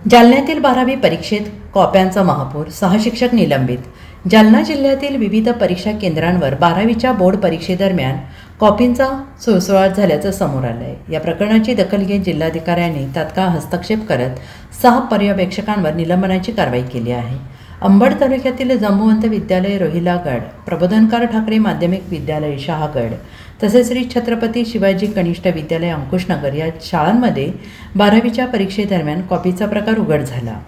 जालन्यातील 12वी परीक्षेत कॉप्यांचा महापूर, 6 शिक्षक निलंबित. जालना जिल्ह्यातील विविध परीक्षा केंद्रांवर 12वीच्या बोर्ड परीक्षेदरम्यान कॉपींचा सुळसुळाट झाल्याचं समोर आलं आहे. या प्रकरणाची दखल घेत जिल्हाधिकाऱ्यांनी तात्काळ हस्तक्षेप करत 6 पर्यवेक्षकांवर निलंबनाची कारवाई केली आहे. अंबड तालुक्यातील जंबुवंत विद्यालय रोहिलागड, प्रबोधनकार ठाकरे माध्यमिक विद्यालय शहागड तसेच श्री छत्रपती शिवाजी कनिष्ठ विद्यालय अंकुशनगर या शाळांमध्ये 12वीच्या परीक्षेदरम्यान कॉपीचा प्रकार उघड झाला.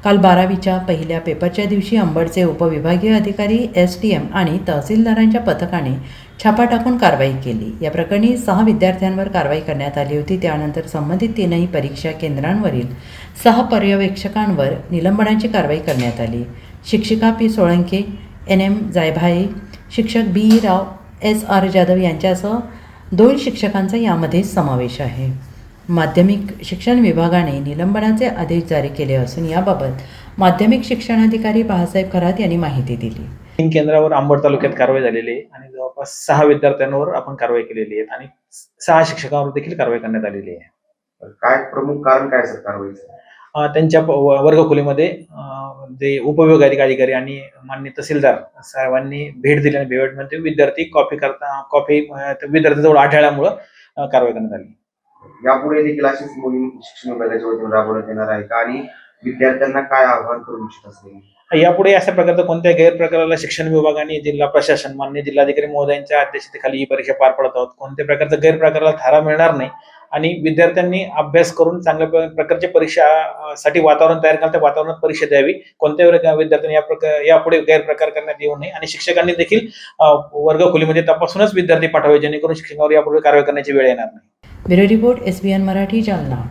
काल 12वीच्या पहिल्या पेपरच्या दिवशी अंबडचे उपविभागीय अधिकारी STM आणि तहसीलदारांच्या पथकाने छापा टाकून कारवाई केली. या प्रकरणी 6 विद्यार्थ्यांवर कारवाई करण्यात आली होती. त्यानंतर संबंधित 3ही परीक्षा केंद्रांवरील 6 पर्यवेक्षकांवर निलंबनाची कारवाई करण्यात आली. शिक्षिका P. सोळंके, NM जायभाये, शिक्षक B. राव, SR जाधव यांच्यासह 2 शिक्षकांचा यामध्ये समावेश आहे. माध्यमिक शिक्षण विभागाने निलंबनाचे आदेश जारी केले असून याबाबत माध्यमिक शिक्षणाधिकारी बाळासाहेब खरात यांनी माहिती दिली. 3 केंद्रावर अंबड तालुक्यात कारवाई झालेली आहे आणि जवळपास 6 विद्यार्थ्यांवर आपण कारवाई केलेली आहे आणि 6 शिक्षकांवर देखील कारवाई करण्यात आलेली आहे. काय प्रमुख कारण काय सर कारवाईचं? त्यांच्या वर्गखोलीमध्ये जे उपविभागीय अधिकारी आणि मान्य तहसीलदार साहेबांनी भेट दिली आणि भेटमध्ये विद्यार्थी कॉपी विद्यार्थ्यांजवळ आढळल्यामुळं कारवाई करण्यात आली. यापुढे देखील अशीच मोहीम शिक्षण विभागाच्या वतीने राबवण्यात येणार आहे का आणि विद्यार्थ्यांना काय आवाहन करू इच्छित असले? यापुढे अशा प्रकारचा कोणत्याही गैरप्रकाराला शिक्षण विभागाने जिल्हा प्रशासन मान्य जिल्हाधिकारी महोदयांच्या अध्यक्षतेखाली ही परीक्षा पार पडत आहोत. कोणत्या प्रकारचा गैरप्रकाराला थारा मिळणार नाही आणि विद्यार्थ्यांनी अभ्यास करून चांगल्या प्रकारच्या परीक्षासाठी वातावरण तयार करून त्या वातावरणात परीक्षा द्यावी. कोणत्याही विद्यार्थ्यांनी यापुढे गैरप्रकार करण्यात येऊ नये आणि शिक्षकांनी देखील वर्गखोलीमध्ये तपासूनच विद्यार्थी पाठवावे जेणेकरून शिक्षकांवर यापुढे कारवाई करण्याची वेळ येणार नाही. Bureau report SBN Marathi, Jalna.